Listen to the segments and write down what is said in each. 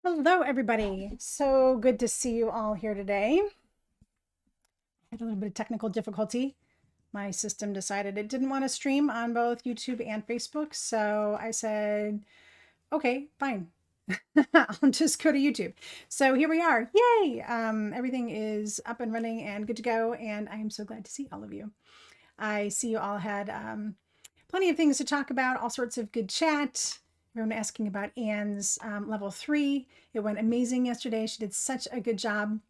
Hello, everybody. So good to see you all here today. I had a little bit of technical difficulty. My system decided it didn't want to stream on both YouTube and Facebook. So I said, okay, fine. I'll just go to YouTube. So here we are. Yay! Everything is up and running and good to go. And I am so glad to see all of you. I see you all had plenty of things to talk about, all sorts of good chat. Everyone asking about Anne's level 3. It went amazing yesterday. She did such a good job.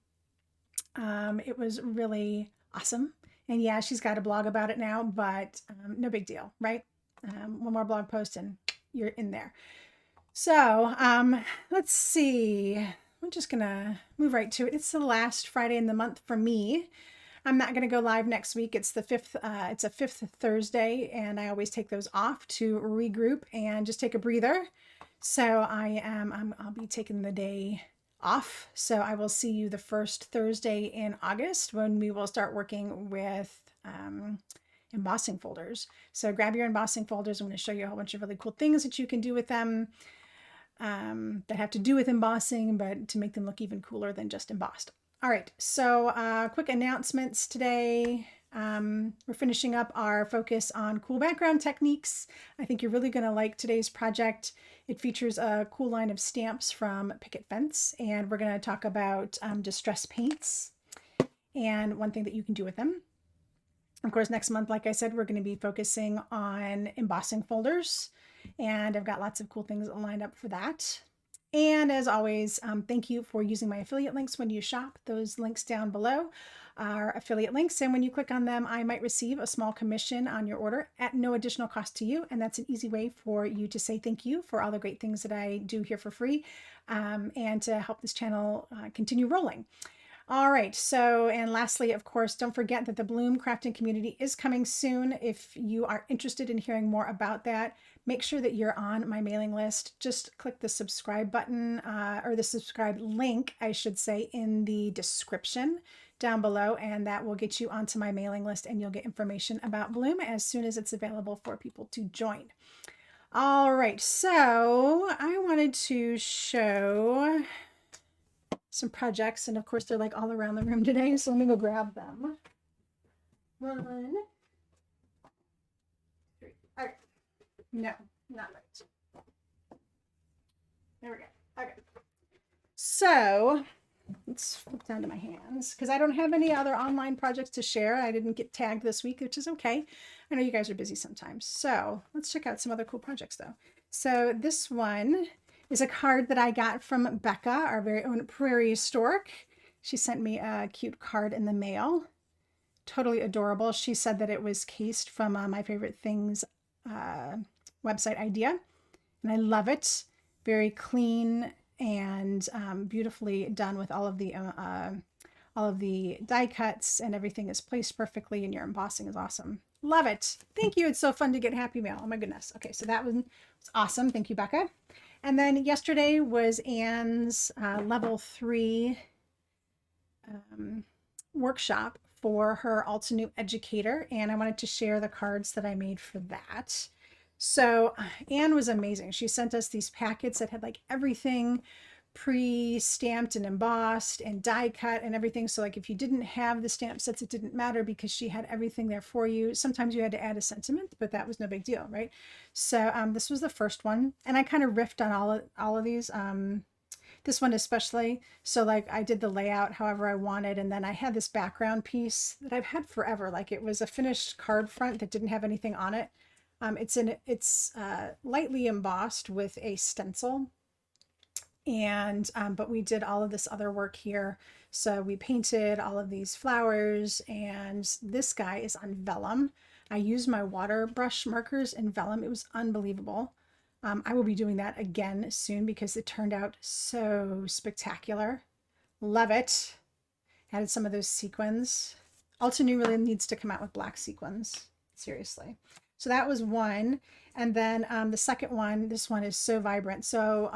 It was really awesome. And yeah, she's got a blog about it now, but no big deal, right? One more blog post and you're in there. So let's see. I'm just going to move right to it. It's the last Friday in the month for me. I'm not going to go live next week. It's the 5th, it's a 5th Thursday, and I always take those off to regroup and just take a breather. So I'll be taking the day off. So I will see you the first Thursday in August when we will start working with embossing folders. So grab your embossing folders. I'm going to show you a whole bunch of really cool things that you can do with them that have to do with embossing, but to make them look even cooler than just embossed. All right, so quick announcements today. We're finishing up our focus on cool background techniques. I think you're really going to like today's project. It features a cool line of stamps from Picket Fence, and we're going to talk about distress paints and one thing that you can do with them. Of course, next month, like I said, we're going to be focusing on embossing folders, and I've got lots of cool things lined up for that. And as always, thank you for using my affiliate links when you shop. Those links down below are affiliate links. And when you click on them, I might receive a small commission on your order at no additional cost to you. And that's an easy way for you to say thank you for all the great things that I do here for free and to help this channel continue rolling. All right, so, and lastly, of course, don't forget that the Bloom crafting community is coming soon. If you are interested in hearing more about that, make sure that you're on my mailing list. Just click the subscribe button or the subscribe link, I should say, in the description down below, and that will get you onto my mailing list and you'll get information about Bloom as soon as it's available for people to join. All right, so I wanted to show some projects, and of course they're like all around the room today, so let me go grab them. 1, 3. All right. No, not right. There we go. Okay. So let's flip down to my hands because I don't have any other online projects to share. I didn't get tagged this week, which is okay. I know you guys are busy sometimes. So let's check out some other cool projects though. So this one is a card that I got from Becca, our very own Prairie Stork. She sent me a cute card in the mail. Totally adorable. She said that it was cased from My Favorite Things website idea, and I love it. Very clean and beautifully done with all of the die cuts, and everything is placed perfectly, and your embossing is awesome. Love it. Thank you. It's so fun to get happy mail. Oh my goodness. Okay, so that was awesome. Thank you, Becca. And then yesterday was Anne's level 3 workshop for her Altenew educator, and I wanted to share the cards that I made for that. So Anne was amazing. She sent us these packets that had like everything pre-stamped and embossed and die cut and everything. So like if you didn't have the stamp sets, it didn't matter because she had everything there for you. Sometimes you had to add a sentiment, but that was no big deal, right? So this was the first one, and I kind of riffed on all of these. This one especially. So like I did the layout however I wanted, and then I had this background piece that I've had forever. Like it was a finished card front that didn't have anything on it. It's lightly embossed with a stencil. And but we did all of this other work here. So we painted all of these flowers, and this guy is on vellum. I used my water brush markers in vellum. It was unbelievable. I will be doing that again soon because it turned out so spectacular. Love it. Added some of those sequins. Altenew really needs to come out with black sequins. Seriously. So that was one. And then the second one, this one is so vibrant. So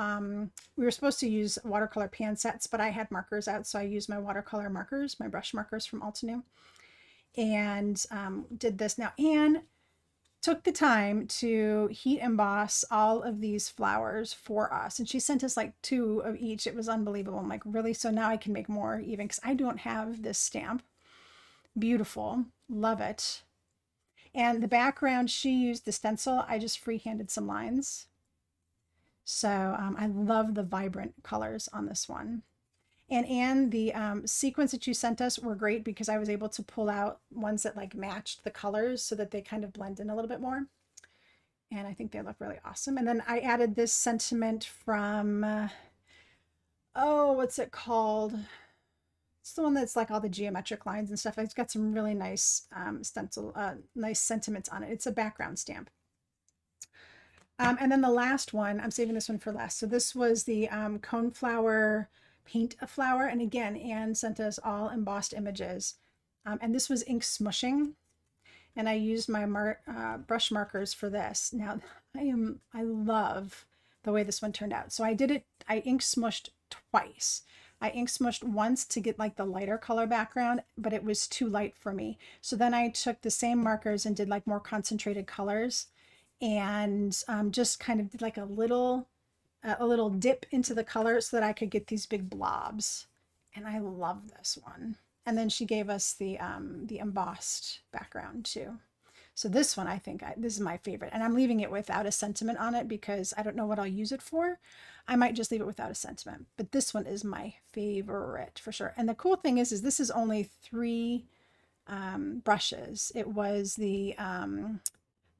we were supposed to use watercolor pan sets, but I had markers out. So I used my watercolor markers, my brush markers from Altenew, and did this. Now, Anne took the time to heat emboss all of these flowers for us. And she sent us like 2 of each. It was unbelievable. I'm like, really? So now I can make more even because I don't have this stamp. Beautiful. Love it. And the background, she used the stencil. I just freehanded some lines. So I love the vibrant colors on this one. And the sequins that you sent us were great because I was able to pull out ones that like matched the colors so that they kind of blend in a little bit more. And I think they look really awesome. And then I added this sentiment from, oh, what's it called? It's the one that's like all the geometric lines and stuff. It's got some really nice stencil, nice sentiments on it. It's a background stamp. And then the last one, I'm saving this one for last. So this was the Coneflower Paint a Flower. And again, Anne sent us all embossed images. And this was ink smushing. And I used my brush markers for this. Now, I love the way this one turned out. So I ink smushed twice. I ink smushed once to get like the lighter color background, but it was too light for me. So then I took the same markers and did like more concentrated colors and just kind of did like a little dip into the color so that I could get these big blobs. And I love this one. And then she gave us the embossed background too. So this one, I think this is my favorite, and I'm leaving it without a sentiment on it because I don't know what I'll use it for. I might just leave it without a sentiment, but this one is my favorite for sure. And the cool thing is this is only 3 brushes. It was the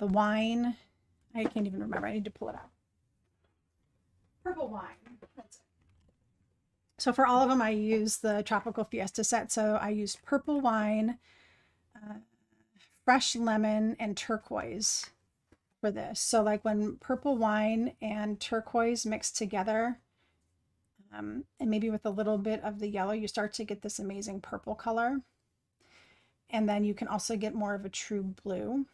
wine. I can't even remember. I need to pull it out. Purple wine. That's it. So for all of them, I used the Tropical Fiesta set. So I used purple wine, fresh lemon, and turquoise for this. So like when purple wine and turquoise mix together, and maybe with a little bit of the yellow, you start to get this amazing purple color. And then you can also get more of a true blue,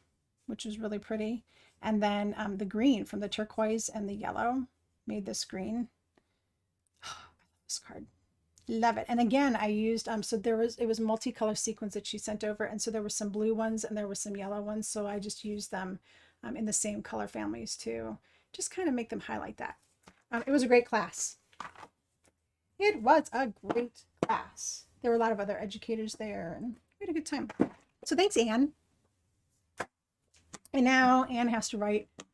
which is really pretty. And then the green from the turquoise and the yellow made this green. Oh, I love this card. Love it. And again, I used, so it was multicolor sequins that she sent over. And so there were some blue ones and there were some yellow ones. So I just used them in the same color families to just kind of make them highlight that. It was a great class. It was a great class. There were a lot of other educators there and we had a good time. So thanks, Anne. And now Anne has to write a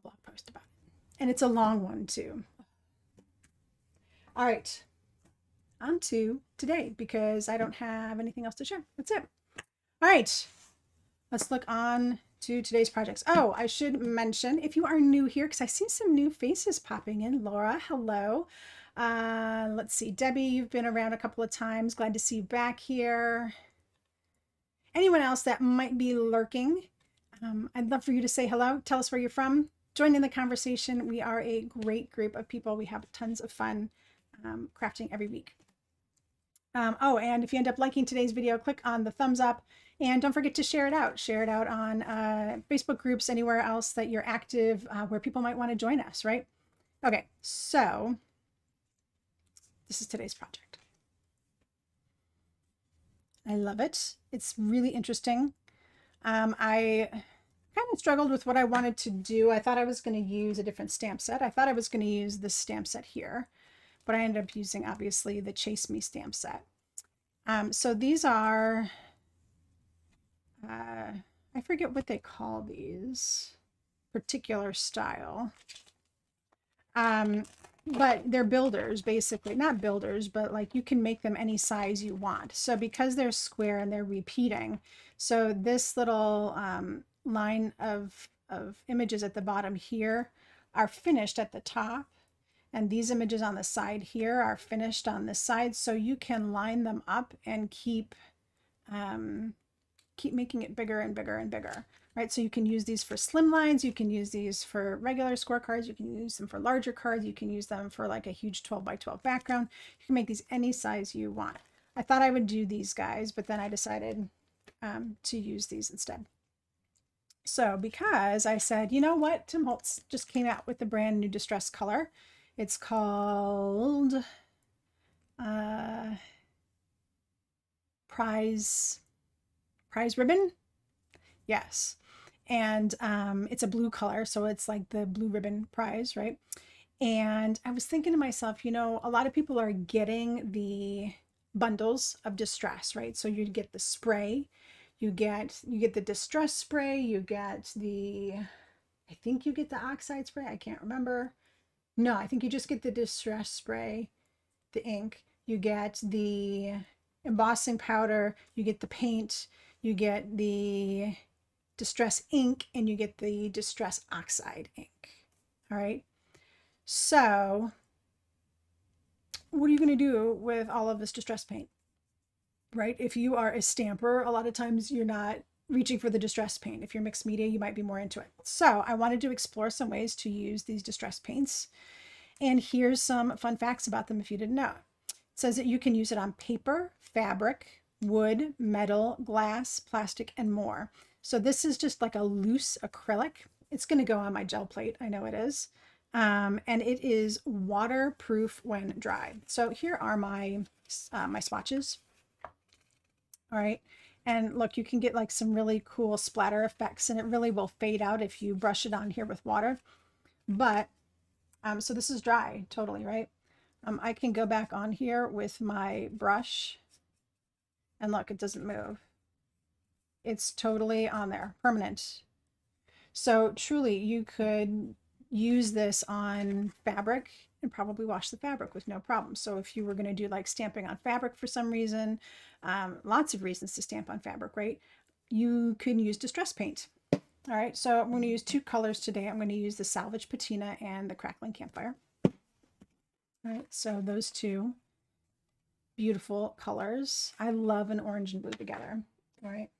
blog post about it. And it's a long one too. All right. On to today because I don't have anything else to share. That's it. All right. Let's look on to today's projects. Oh, I should mention if you are new here, because I see some new faces popping in. Laura, hello. Let's see. Debbie, you've been around a couple of times. Glad to see you back here. Anyone else that might be lurking, I'd love for you to say hello. Tell us where you're from. Join in the conversation. We are a great group of people. We have tons of fun crafting every week. Oh, and if you end up liking today's video, click on the thumbs up and don't forget to share it out. Share it out on Facebook groups, anywhere else that you're active, where people might want to join us, right? Okay, so this is today's project. I love it. It's really interesting. I kind of struggled with what I wanted to do. I thought I was going to use a different stamp set. I thought I was going to use this stamp set here, but I ended up using obviously the Chase Me stamp set. So these are, I forget what they call these, particular style. But they're builders, basically. Not builders, but like you can make them any size you want. So because they're square and they're repeating, so this little line of images at the bottom here are finished at the top. And these images on the side here are finished on this side. So you can line them up and keep making it bigger and bigger and bigger. Right, so you can use these for slim lines, you can use these for regular scorecards, you can use them for larger cards, you can use them for like a huge 12 by 12 background. You can make these any size you want. I thought I would do these guys, but then I decided to use these instead. So because I said, you know what, Tim Holtz just came out with a brand new distress color. It's called Prize Ribbon. Yes. And it's a blue color, so it's like the blue ribbon prize, right? And I was thinking to myself, you know, a lot of people are getting the bundles of distress, right? So you get the spray, you get the distress spray, you get the, I think you get the oxide spray, I can't remember. No, I think you just get the distress spray, the ink, you get the embossing powder, you get the paint, you get the distress ink, and you get the distress oxide ink. All right. So what are you going to do with all of this distress paint, right? If you are a stamper, a lot of times you're not reaching for the distress paint. If you're mixed media, you might be more into it. So I wanted to explore some ways to use these distress paints. And here's some fun facts about them if you didn't know. It says that you can use it on paper, fabric, wood, metal, glass, plastic, and more. So this is just like a loose acrylic. It's going to go on my gel plate. I know it is. And it is waterproof when dry. So here are my my swatches. All right. And look, you can get like some really cool splatter effects, and it really will fade out if you brush it on here with water. But so this is dry totally, right? I can go back on here with my brush and look, it doesn't move. It's totally on there, permanent. So truly you could use this on fabric and probably wash the fabric with no problem. So if you were going to do like stamping on fabric for some reason, lots of reasons to stamp on fabric, right? You can use distress paint. All right, so I'm going to use two colors today. I'm going to use the Salvaged Patina and the Crackling Campfire. All right, so those two beautiful colors. I love an orange and blue together. All right.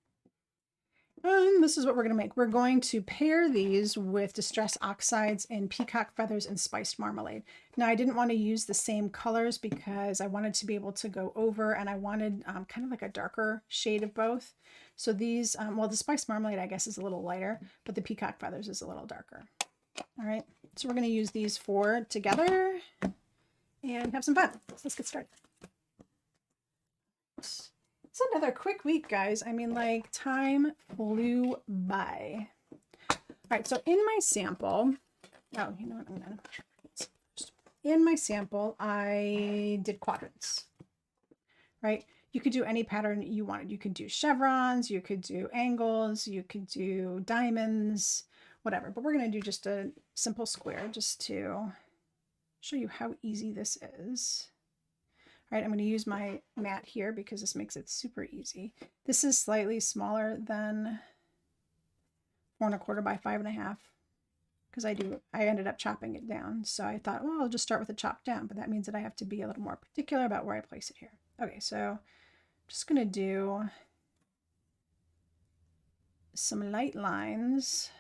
And this is what we're going to make. We're going to pair these with Distress Oxides and Peacock Feathers and Spiced Marmalade. Now, I didn't want to use the same colors because I wanted to be able to go over, and I wanted kind of like a darker shade of both. So these, well, the Spiced Marmalade, I guess, is a little lighter, but the Peacock Feathers is a little darker. All right, so we're going to use these four together and have some fun. So let's get started. It's another quick week, guys. I mean, like, time flew by. All right, so in my sample, oh, you know what, I'm gonna, in my sample, I did quadrants, right? You could do any pattern you wanted. You could do chevrons, you could do angles, you could do diamonds, whatever. But we're gonna do just a simple square just to show you how easy this is. All right, I'm going to use my mat here because this makes it super easy. This is slightly smaller than 4 1/4 by 5 1/2 because I ended up chopping it down. So I thought, well, I'll just start with a chop down, but that means that I have to be a little more particular about where I place it here. Okay, so I'm just going to do some light lines.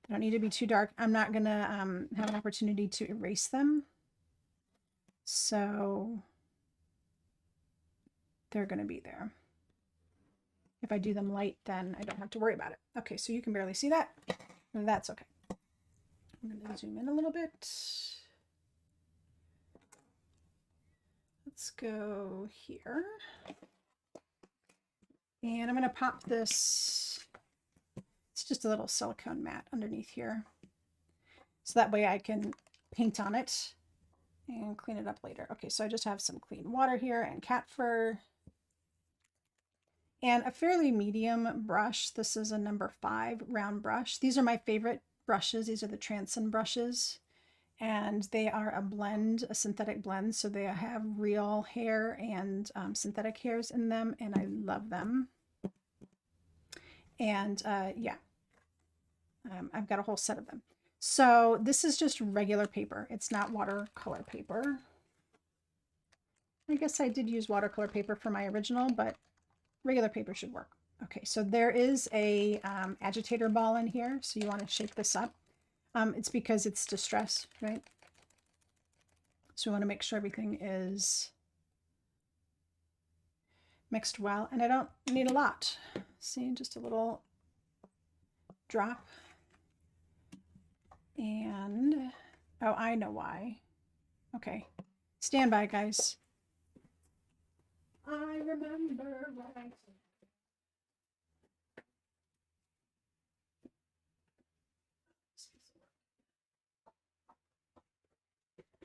They don't need to be too dark. I'm not going to have an opportunity to erase them. So they're going to be there. If I do them light, then I don't have to worry about it. Okay, so you can barely see that. That's okay. I'm going to zoom in a little bit. Let's go here. And I'm going to pop this. It's just a little silicone mat underneath here. So that way I can paint on it and clean it up later. Okay, so I just have some clean water here and cat fur and a fairly medium brush. This is a number 5 round brush. These are my favorite brushes. These are the Transon brushes, and they are a blend, a synthetic blend. So they have real hair and synthetic hairs in them, and I love them. And yeah, I've got a whole set of them. So this is just regular paper. It's not watercolor paper. I guess I did use watercolor paper for my original, but regular paper should work. Okay, so there is a agitator ball in here. So you want to shake this up. It's because it's distress, right? So we want to make sure everything is mixed well. And I don't need a lot. See, just a little drop. And, oh, I know why. Okay, stand by, guys. I remember what I said.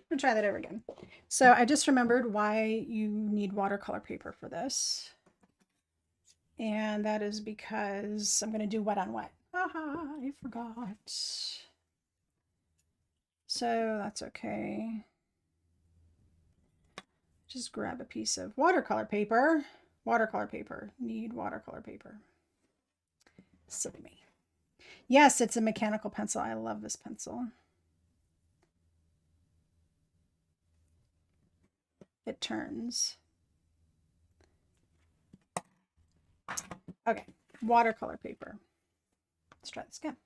gonna try that over again. So I just remembered why you need watercolor paper for this. And that is because I'm gonna do wet on wet. Haha, I forgot. So that's okay. Just grab a piece of watercolor paper. Watercolor paper. Need watercolor paper. Silly me. Yes, it's a mechanical pencil. I love this pencil. It turns. Okay, watercolor paper. Let's try this again.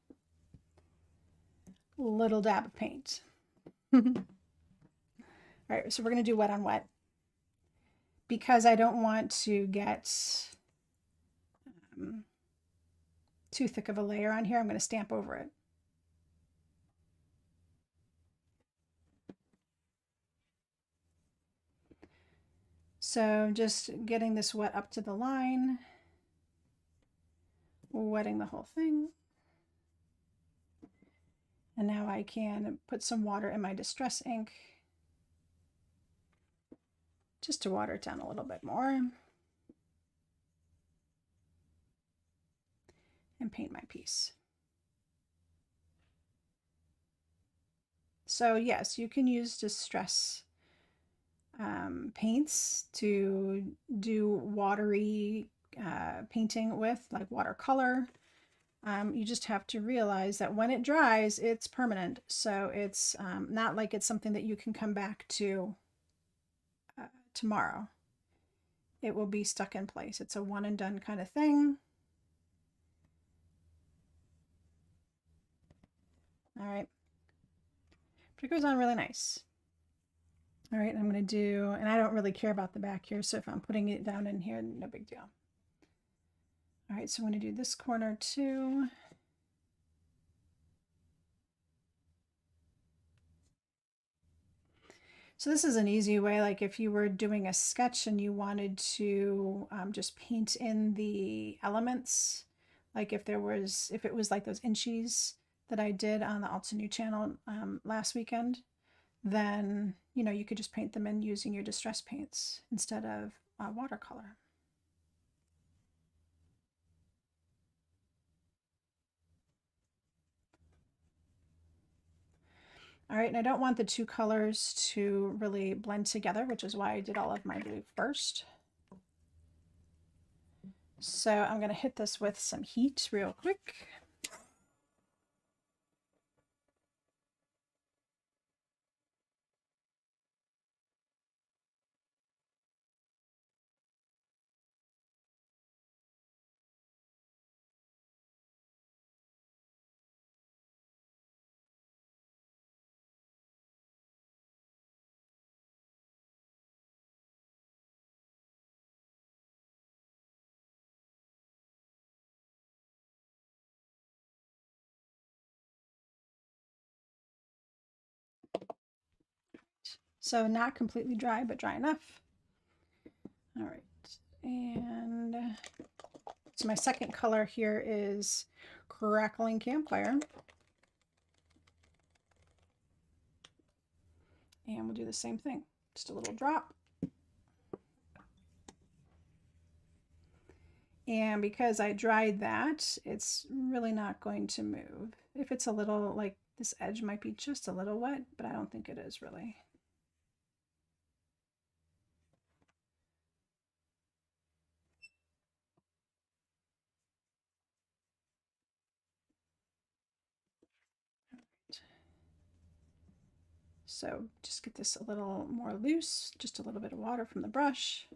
Little dab of paint. All right, so we're going to do wet on wet. Because I don't want to get too thick of a layer on here, I'm going to stamp over it. So just getting this wet up to the line, wetting the whole thing. And now I can put some water in my distress ink just to water it down a little bit more. And paint my piece. So yes, you can use distress paints to do watery painting with, like watercolor. You just have to realize that when it dries, it's permanent. So it's not like it's something that you can come back to tomorrow. It will be stuck in place. It's a one and done kind of thing. All right. But it goes on really nice. All right, I'm going to do, and I don't really care about the back here, so if I'm putting it down in here, no big deal. All right, so I'm going to do this corner too. So this is an easy way, like if you were doing a sketch and you wanted to just paint in the elements, like if it was like those inchies that I did on the Altenew channel last weekend, then, you know, you could just paint them in using your distress paints instead of watercolor. All right, and I don't want the two colors to really blend together, which is why I did all of my blue first. So I'm going to hit this with some heat real quick. So not completely dry, but dry enough. All right, and so my second color here is Crackling Campfire. And we'll do the same thing, just a little drop. And because I dried that, it's really not going to move. If it's a little, like this edge might be just a little wet, but I don't think it is really. So just get this a little more loose, just a little bit of water from the brush.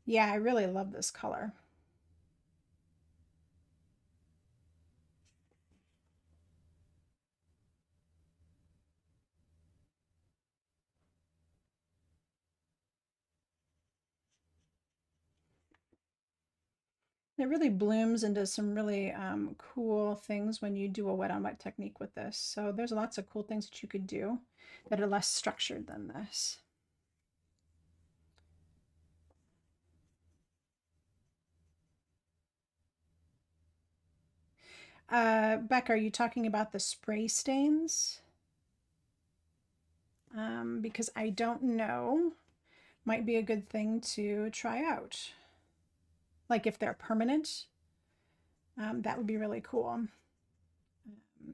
Yeah, I really love this color. It really blooms into some really cool things when you do a wet on wet technique with this. So there's lots of cool things that you could do that are less structured than this. Becca, are you talking about the spray stains? Because I don't know. Might be a good thing to try out. Like if they're permanent, that would be really cool.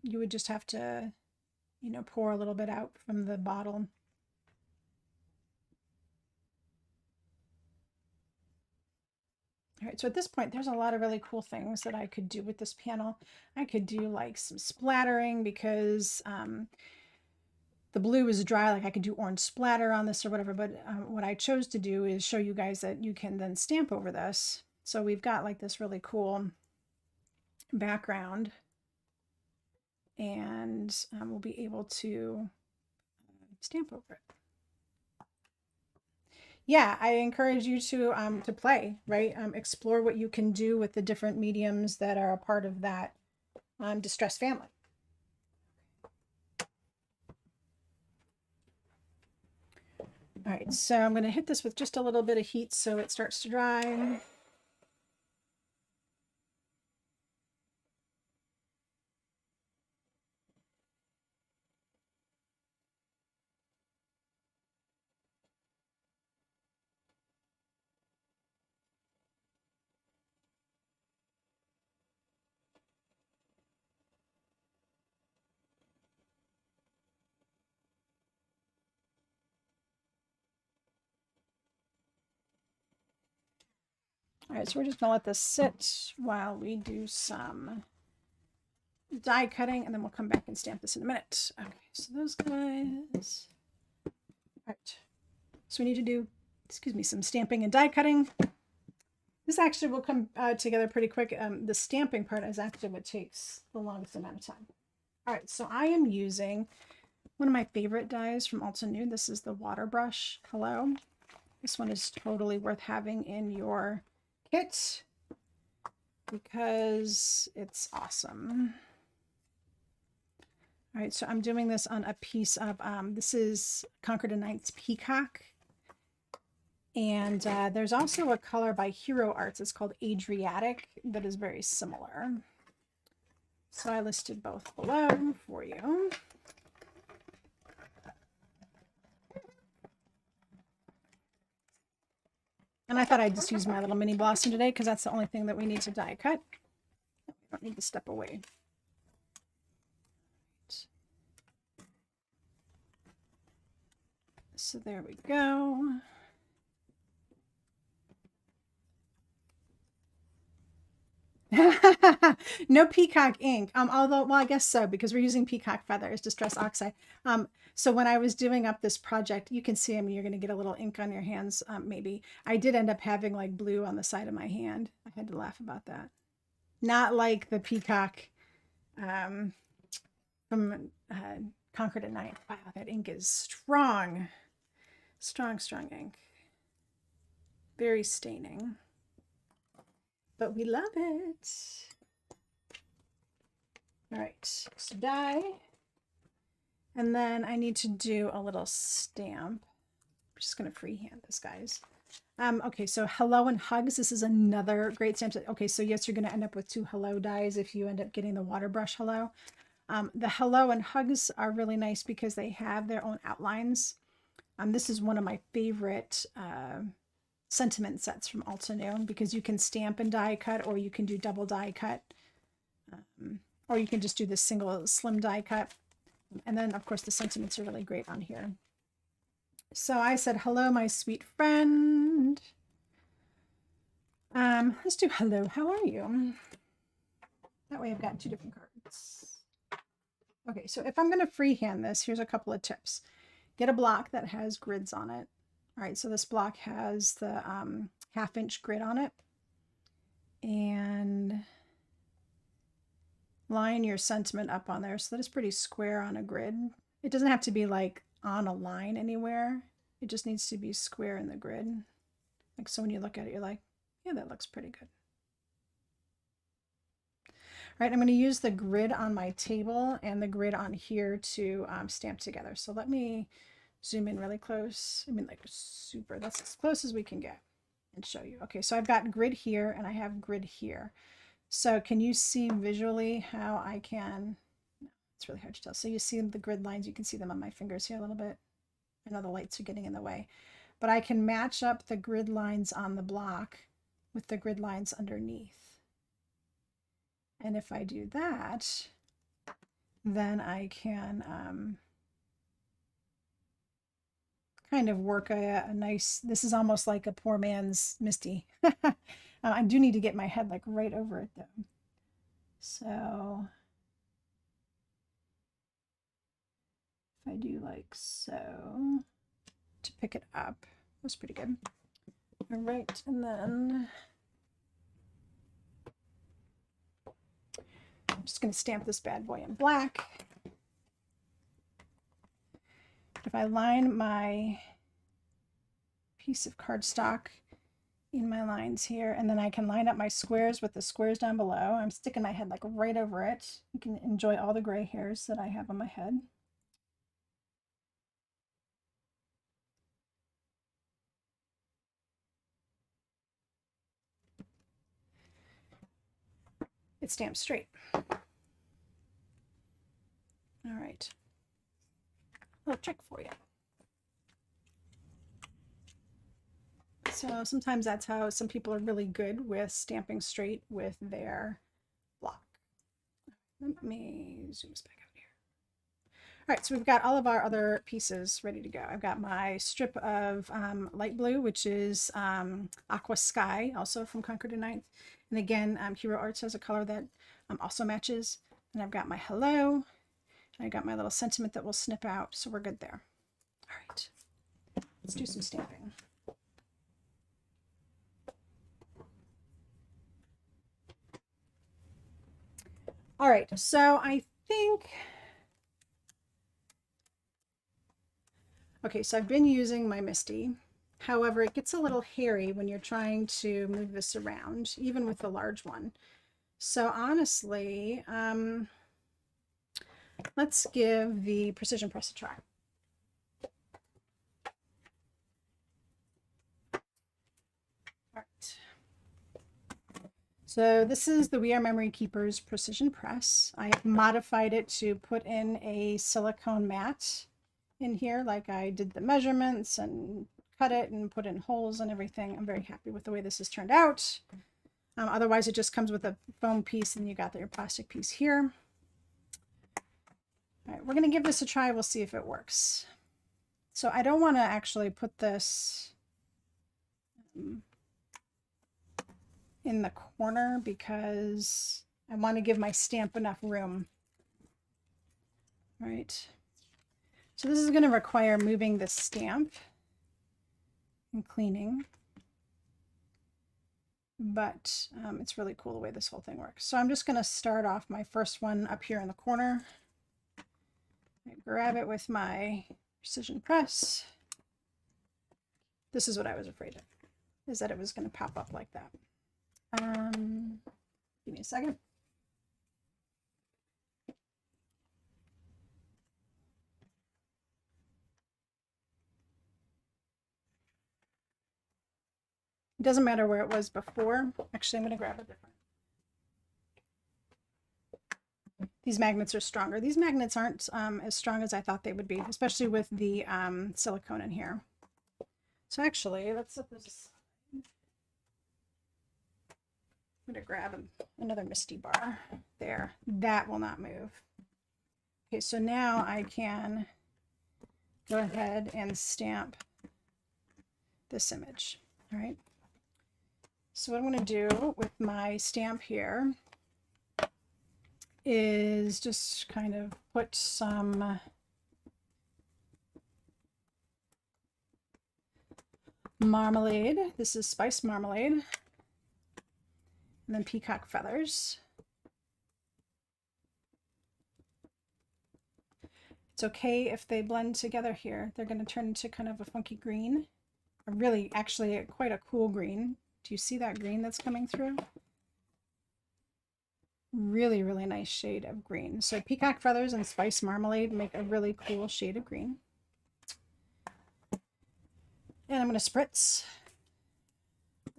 You would just have to, you know, pour a little bit out from the bottle. All right, so at this point, there's a lot of really cool things that I could do with this panel. I could do like some splattering because the blue is dry, like I could do orange splatter on this or whatever, but what I chose to do is show you guys that you can then stamp over this. So we've got like this really cool background, and we'll be able to stamp over it. Yeah, I encourage you to play, right? Explore what you can do with the different mediums that are a part of that distressed family. All right, so I'm going to hit this with just a little bit of heat so it starts to dry. All right, so we're just gonna let this sit while we do some die cutting, and then we'll come back and stamp this in a minute. Okay, so those guys. All right, so we need to do, excuse me, some stamping and die cutting. This actually will come together pretty quick. The stamping part is actually what takes the longest amount of time. All right, so I am using one of my favorite dies from Altenew. This is the Waterbrush Hello. This one is totally worth having in your kit because it's awesome. All right, so I'm doing this on a piece of, this is Conquered a Knight's Peacock. And there's also a color by Hero Arts. It's called Adriatic that is very similar. So I listed both below for you. And I thought I'd just use my little mini blossom today because that's the only thing that we need to die cut. We don't need to step away. So there we go. No Peacock ink. Although, well, I guess so, because we're using Peacock feathers, Distress Oxide. So when I was doing up this project, you can see, I mean, you're going to get a little ink on your hands, maybe. I did end up having like blue on the side of my hand. I had to laugh about that. Not like the Peacock from Conquered at Night. Wow, that ink is strong. Strong, strong ink. Very staining. But we love it. All right, so die. And then I need to do a little stamp. I'm just going to freehand this, guys. Okay, so Hello and Hugs. This is another great stamp. Okay, so yes, you're going to end up with 2 Hello dies if you end up getting the Waterbrush Hello. The Hello and Hugs are really nice because they have their own outlines. This is one of my favorite sentiment sets from Altenew because you can stamp and die cut, or you can do double die cut, or you can just do the single slim die cut. And then of course the sentiments are really great on here. So I said, hello, my sweet friend. Let's do hello, how are you? That way I've got 2 different cards. Okay, so if I'm going to freehand this, here's a couple of tips. Get a block that has grids on it. All right, so this block has the 1/2-inch grid on it. And line your sentiment up on there so that it's pretty square on a grid. It doesn't have to be like on a line anywhere. It just needs to be square in the grid. Like, so when you look at it, you're like, yeah, that looks pretty good. All right, I'm going to use the grid on my table and the grid on here to stamp together. So let me zoom in really close. I mean, like super, that's as close as we can get, and show you. Okay, so I've got grid here and I have grid here. So can you see visually how I can, no, it's really hard to tell. So you see the grid lines, you can see them on my fingers here a little bit. I know the lights are getting in the way, but I can match up the grid lines on the block with the grid lines underneath. And if I do that, then I can kind of work a nice, this is almost like a poor man's MISTI. I do need to get my head like right over it though. So if I do like so to pick it up, that's pretty good. All right, and then I'm just going to stamp this bad boy in black. If I line my piece of cardstock in my lines here, and then I can line up my squares with the squares down below. I'm sticking my head like right over it. You can enjoy all the gray hairs that I have on my head. It stamps straight. All right. A little trick for you. So sometimes that's how some people are really good with stamping straight with their block. Let me zoom this back out here. All right, so we've got all of our other pieces ready to go. I've got my strip of light blue, which is Aqua Sky, also from Concord and Ninth. And again, Hero Arts has a color that also matches. And I've got my hello, and I got my little sentiment that will snip out, so we're good there. All right, let's do some stamping. All right, so I think, okay, so I've been using my MISTI. However, it gets a little hairy when you're trying to move this around, even with the large one. So honestly, let's give the Precision Press a try. All right. So this is the We Are Memory Keepers Precision Press. I have modified it to put in a silicone mat in here, like I did the measurements and cut it and put in holes and everything. I'm very happy with the way this has turned out. Otherwise, it just comes with a foam piece and you got your plastic piece here. All right, we're going to give this a try. We'll see if it works. So I don't want to actually put this in the corner because I want to give my stamp enough room. All right. So this is going to require moving the stamp and cleaning. But it's really cool the way this whole thing works. So I'm just going to start off my first one up here in the corner. I grab it with my precision press. This is what I was afraid of, is that it was going to pop up like that. Give me a second. It doesn't matter where it was before. Actually, I'm going to grab a different. These magnets are stronger. These magnets aren't as strong as I thought they would be, especially with the silicone in here. So actually, let's set this aside. I'm going to grab another MISTI bar there. That will not move. Okay, so now I can go ahead and stamp this image. All right. So what I'm going to do with my stamp here is just kind of put some marmalade. This is spiced marmalade. And then peacock feathers. It's okay if they blend together here. They're going to turn into kind of a funky green. Really, actually, quite a cool green. Do you see that green that's coming through? Really, really nice shade of green. So peacock feathers and spiced marmalade make a really cool shade of green. And I'm going to spritz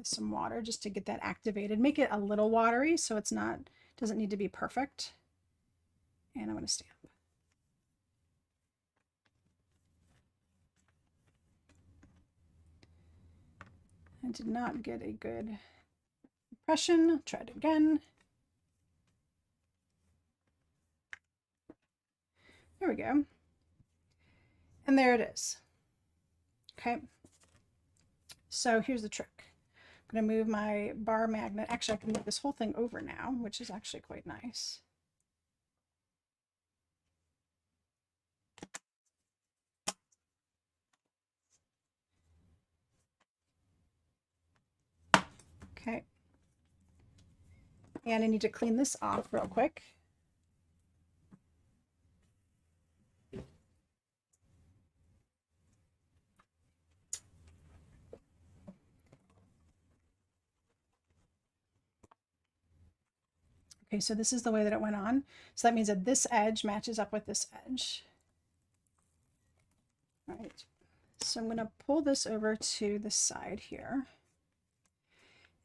with some water just to get that activated. Make it a little watery so it's not, doesn't need to be perfect. And I'm going to stamp. I did not get a good impression. Try it again. There we go. And there it is. Okay. So here's the trick. I'm going to move my bar magnet. Actually, I can move this whole thing over now, which is actually quite nice. Okay. And I need to clean this off real quick. Okay, so this is the way that it went on. So that means that this edge matches up with this edge. All right, so I'm going to pull this over to the side here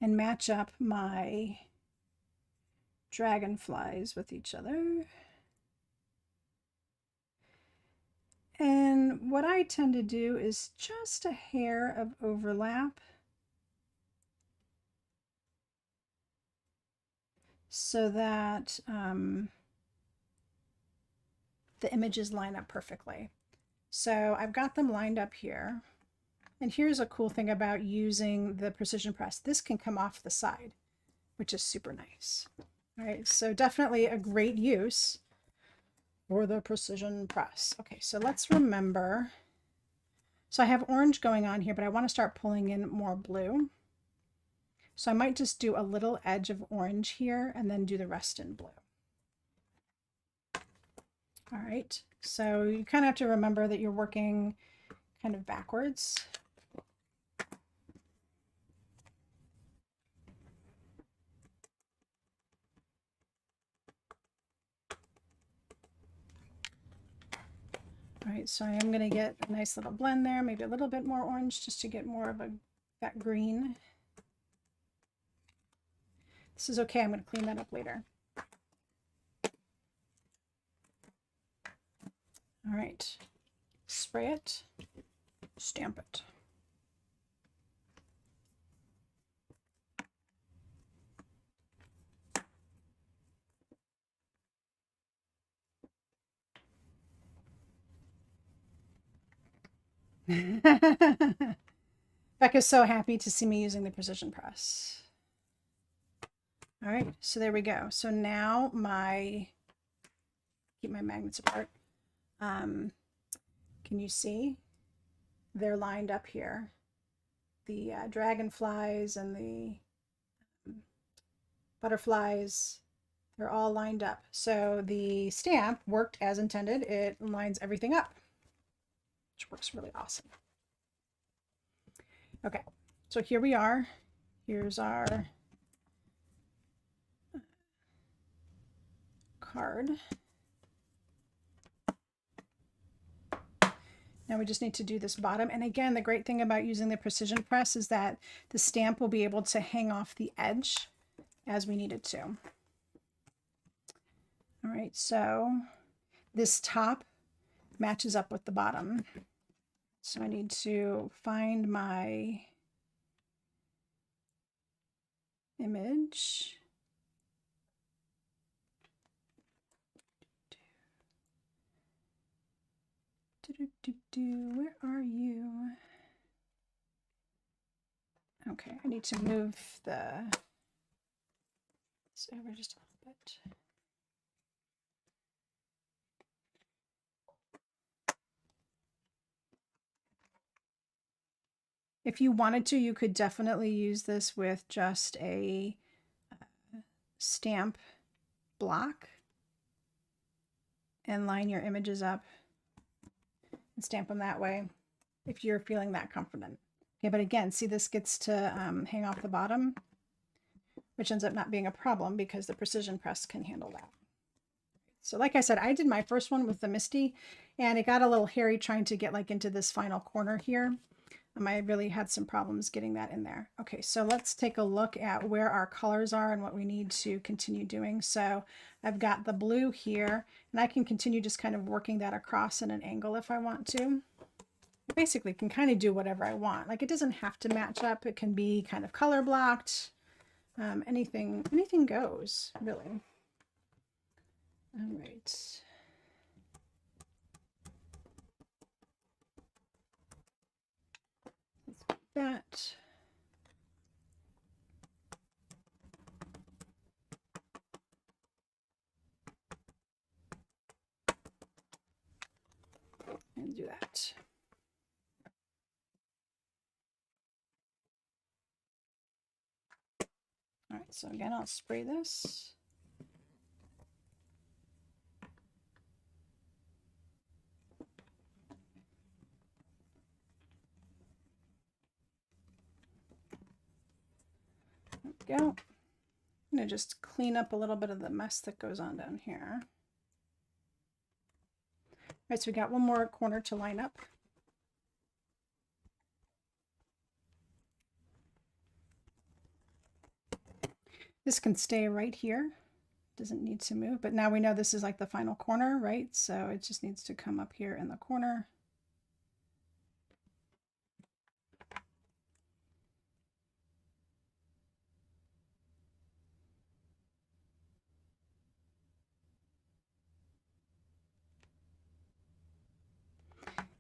and match up my dragonflies with each other. And what I tend to do is just a hair of overlap so that the images line up perfectly. So I've got them lined up here. And here's a cool thing about using the precision press. This can come off the side, which is super nice. All right, so definitely a great use for the precision press. Okay, so let's remember. So I have orange going on here, but I want to start pulling in more blue. So I might just do a little edge of orange here and then do the rest in blue. All right, so you kind of have to remember that you're working kind of backwards. All right, so I am going to get a nice little blend there, maybe a little bit more orange just to get more of that green. This is okay, I'm going to clean that up later. All right, spray it, stamp it. Becca's so happy to see me using the precision press. All right, so there we go. So now keep my magnets apart. Can you see? They're lined up here. The dragonflies and the butterflies, they're all lined up. So the stamp worked as intended. It lines everything up, which works really awesome. Okay, so here we are. Here's our card. Now we just need to do this bottom. And again, the great thing about using the precision press is that the stamp will be able to hang off the edge as we need it to. All right, so this top matches up with the bottom. So I need to find my image. Where are you? Okay, I need to move this over just a little bit. If you wanted to, you could definitely use this with just a stamp block and line your images up and stamp them that way if you're feeling that confident. Okay, but again, see, this gets to hang off the bottom, which ends up not being a problem because the precision press can handle that. So like I said, I did my first one with the MISTI and it got a little hairy trying to get like into this final corner here. I really had some problems getting that in there. Okay, so let's take a look at where our colors are and what we need to continue doing. So I've got the blue here, and I can continue just kind of working that across in an angle if I want to. I basically can kind of do whatever I want. Like, it doesn't have to match up. It can be kind of color blocked. Anything goes, really. All right. Let's put that. And do that. All right, so again, I'll spray this. There we go. I'm going to just clean up a little bit of the mess that goes on down here. All right, so we got one more corner to line up. This can stay right here. Doesn't need to move, but now we know this is like the final corner, right? So it just needs to come up here in the corner.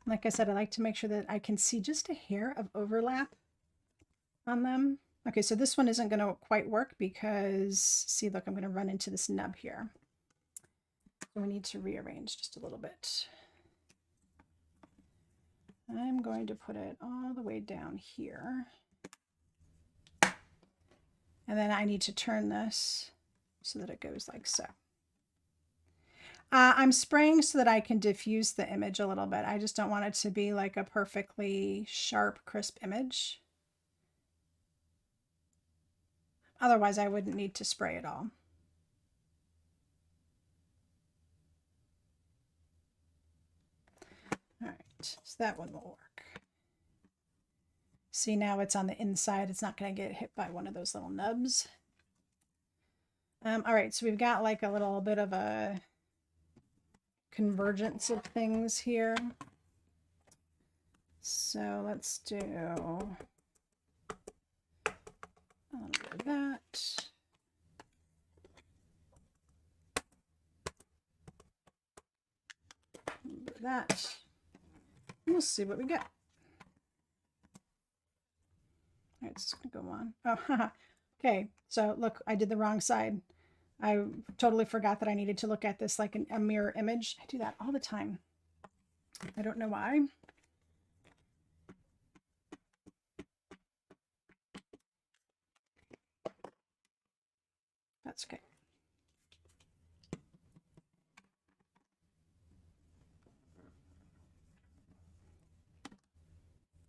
Like I said, I like to make sure that I can see just a hair of overlap on them. Okay, so this one isn't going to quite work because, see, look, I'm going to run into this nub here. So we need to rearrange just a little bit. I'm going to put it all the way down here. And then I need to turn this so that it goes like so. I'm spraying so that I can diffuse the image a little bit. I just don't want it to be like a perfectly sharp, crisp image. Otherwise, I wouldn't need to spray at all. All right, so that one will work. See, now it's on the inside. It's not going to get hit by one of those little nubs. All right, so we've got like a little bit of a convergence of things here. So let's do a little bit of that. A little bit of that. We'll see what we get. All right, it's just gonna go on. Oh, okay. So look, I did the wrong side. I totally forgot that I needed to look at this like a mirror image. I do that all the time. I don't know why. That's okay.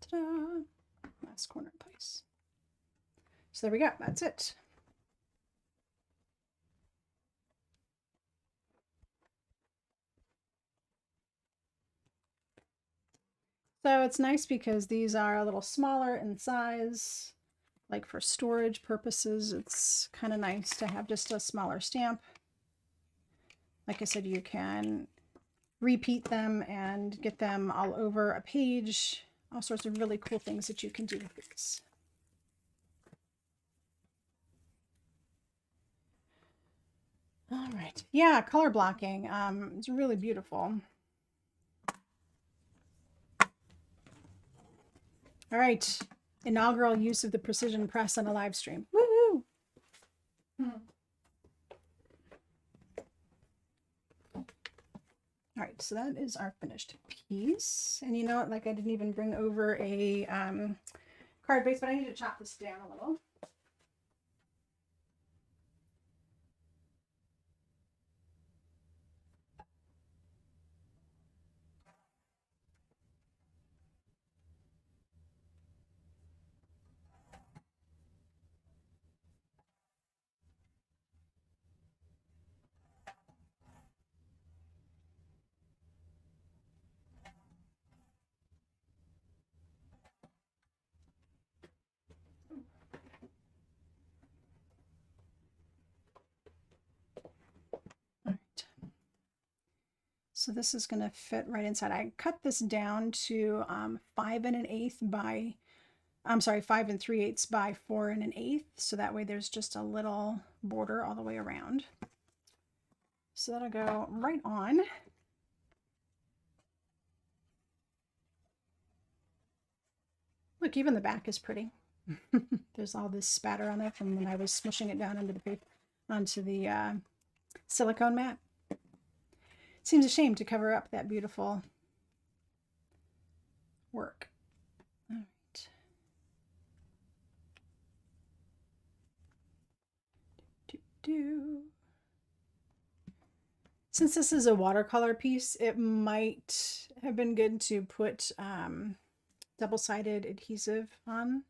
Ta-da! Last corner in place. So there we go. That's it. So it's nice because these are a little smaller in size. Like for storage purposes, it's kind of nice to have just a smaller stamp. Like I said, you can repeat them and get them all over a page. All sorts of really cool things that you can do with these. All right. Yeah, color blocking. It's really beautiful. All right. Inaugural use of the precision press on a live stream. Woohoo! All right, so that is our finished piece. And you know what, like I didn't even bring over a card base, but I need to chop this down a little. So this is going to fit right inside. I cut this down to 5 1/8 by, I'm sorry, 5 3/8 by 4 1/8. So that way there's just a little border all the way around. So that'll go right on. Look, even the back is pretty. There's all this spatter on it from when I was smushing it down into the paper, onto the silicone mat. Seems a shame to cover up that beautiful work. All right. Since this is a watercolor piece, it might have been good to put double-sided adhesive on,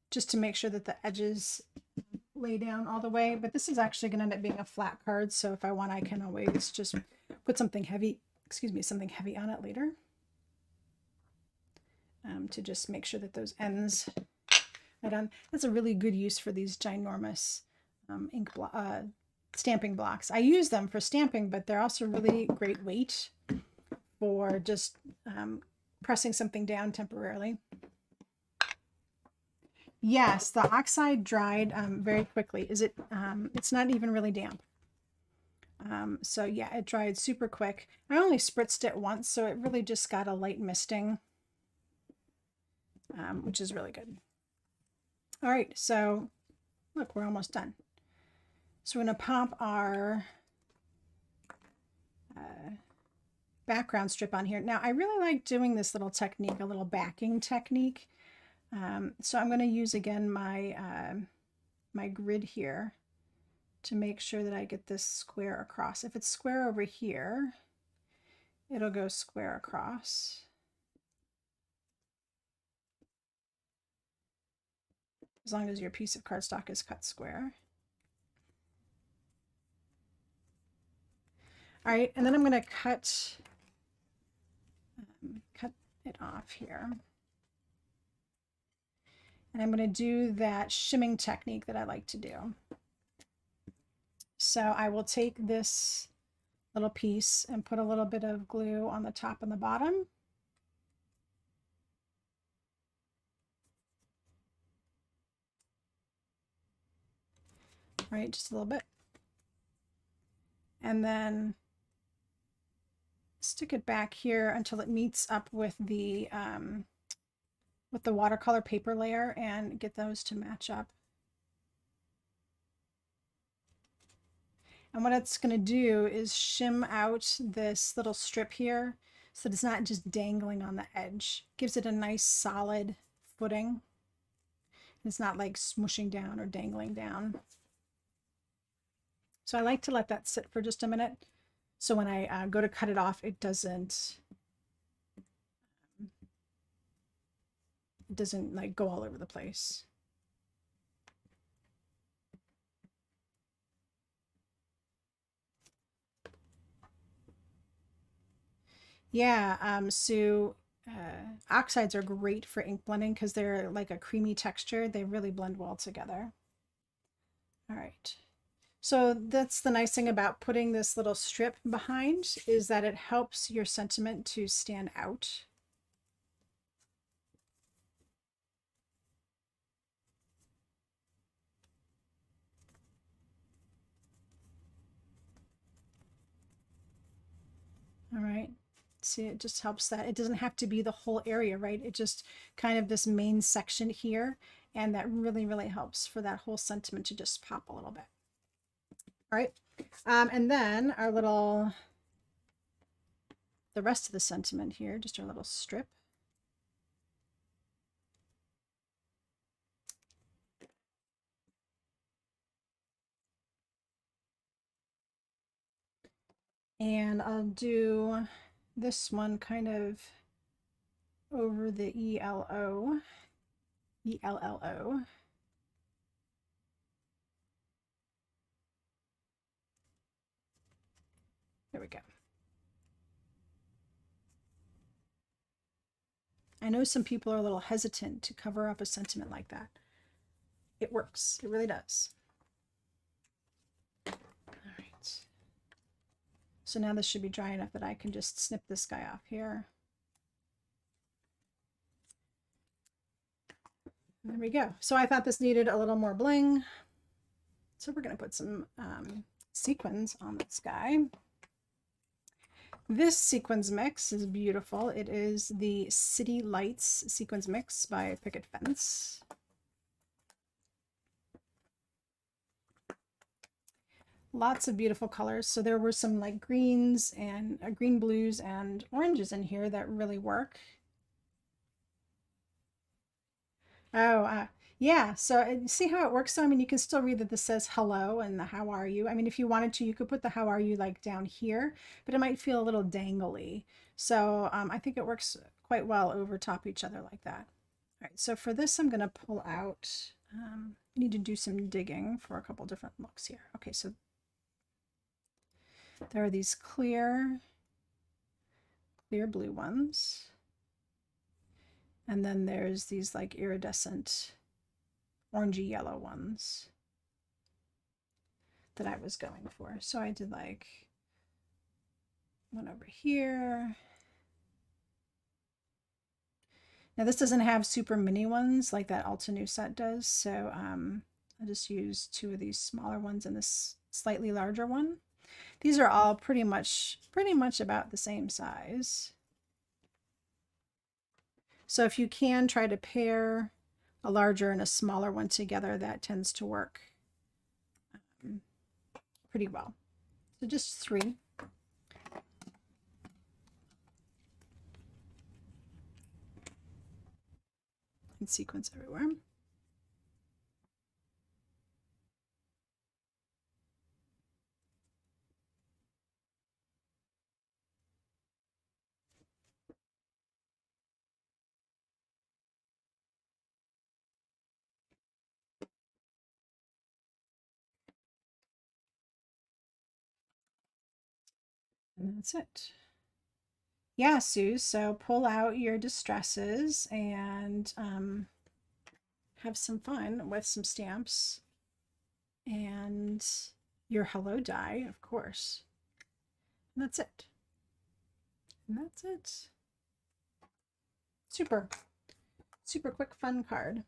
just to make sure that the edges lay down all the way. But this is actually going to end up being a flat card, so if I want, I can always just put something heavy, something heavy on it later, to just make sure that those ends are done. That's a really good use for these ginormous stamping blocks. I use them for stamping, but they're also really great weight for just pressing something down temporarily. Yes, the Oxide dried very quickly. It's not even really damp. So yeah, it dried super quick. I only spritzed it once, so it really just got a light misting, which is really good. All right, so look, we're almost done. So we're going to pop our background strip on here. Now, I really like doing this little technique, a little backing technique. So I'm going to use again my my grid here to make sure that I get this square across. If it's square over here, it'll go square across. As long as your piece of cardstock is cut square. All right, and then I'm going to cut it off here. And I'm going to do that shimming technique that I like to do. So I will take this little piece and put a little bit of glue on the top and the bottom. All right, just a little bit. And then stick it back here until it meets up with the watercolor paper layer and get those to match up. And what it's going to do is shim out this little strip here so that it's not just dangling on the edge. Gives it a nice solid footing. It's not like smooshing down or dangling down. So I like to let that sit for just a minute, so when I go to cut it off, it doesn't like go all over the place. Yeah, so oxides are great for ink blending because they're like a creamy texture. They really blend well together. All right. So that's the nice thing about putting this little strip behind, is that it helps your sentiment to stand out. All right. See, it just helps that it doesn't have to be the whole area, right? It just kind of this main section here, and that really, really helps for that whole sentiment to just pop a little bit. All right, and then our the rest of the sentiment here, just our little strip. And I'll do this one kind of over the ELLO. There we go. I know some people are a little hesitant to cover up a sentiment like that. It works. It really does. All right. So now this should be dry enough that I can just snip this guy off here. There we go. So I thought this needed a little more bling. So we're going to put some sequins on this guy. This sequins mix is beautiful. It is the City Lights sequins mix by Picket Fence. Lots of beautiful colors. So there were some like greens and green blues and oranges in here that really work. Oh, yeah. So see how it works? So, I mean, you can still read that this says hello and the how are you. I mean, if you wanted to, you could put the how are you like down here, but it might feel a little dangly. So I think it works quite well over top each other like that. All right. So for this, I'm going to pull out, need to do some digging for a couple different looks here. Okay. So there are these clear blue ones. And then there's these like iridescent orangey yellow ones that I was going for. So I did like one over here. Now this doesn't have super mini ones like that Altenew set does. So I just used two of these smaller ones and this slightly larger one. These are all pretty much about the same size. So if you can try to pair a larger and a smaller one together, that tends to work pretty well. So just 3. And sequins everywhere. And that's it. Yeah, Sue, so pull out your distresses and have some fun with some stamps and your Hello Die, of course. And that's it. And that's it. Super quick, fun card.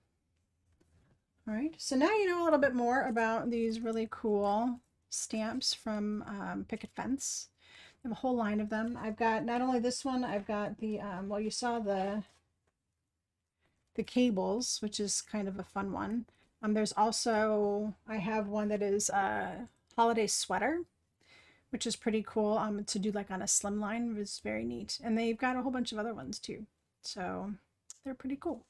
All right, so now you know a little bit more about these really cool stamps from Picket Fence. I have a whole line of them. I've got not only this one, I've got the, well, you saw the cables, which is kind of a fun one. There's also, I have one that is a holiday sweater, which is pretty cool to do like on a slim line. It was very neat. And they've got a whole bunch of other ones too. So they're pretty cool.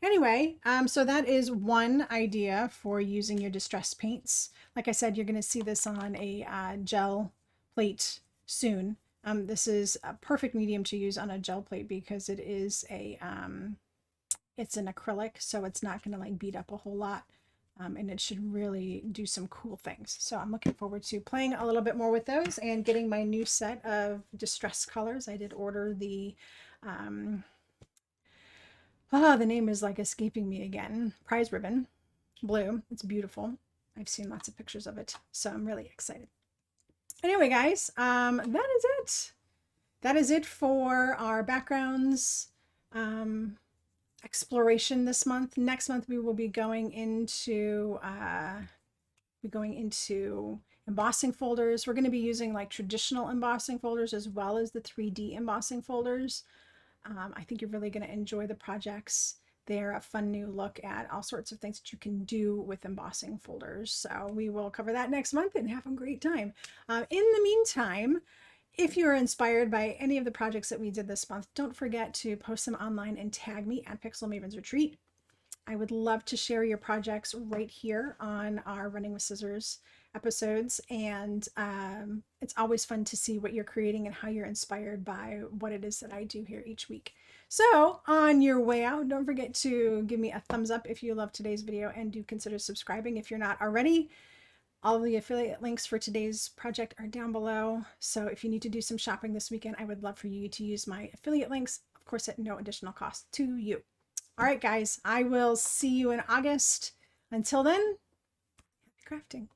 Anyway, so that is one idea for using your distress paints. Like I said, you're going to see this on a gel plate soon. This is a perfect medium to use on a gel plate because it is a it's an acrylic, so it's not going to like beat up a whole lot, and it should really do some cool things. So I'm looking forward to playing a little bit more with those and getting my new set of distress colors. I did order the the name is like escaping me again. Prize Ribbon Blue. It's beautiful. I've seen lots of pictures of it, so I'm really excited. Anyway, guys, that is it. That is it for our backgrounds exploration this month. Next month we will be going into embossing folders. We're going to be using like traditional embossing folders as well as the 3D embossing folders. I think you're really going to enjoy the projects. They're a fun new look at all sorts of things that you can do with embossing folders. So we will cover that next month and have a great time. In the meantime, if you're inspired by any of the projects that we did this month, don't forget to post them online and tag me at Pixel Mavens Retreat. I would love to share your projects right here on our Running with Scissors episodes, and it's always fun to see what you're creating and how you're inspired by what it is that I do here each week. So on your way out, don't forget to give me a thumbs up if you love today's video, and do consider subscribing if you're not already. All of the affiliate links for today's project are down below. So if you need to do some shopping this weekend, I would love for you to use my affiliate links, of course, at no additional cost to you. All right, guys, I will see you in August. Until then, happy crafting.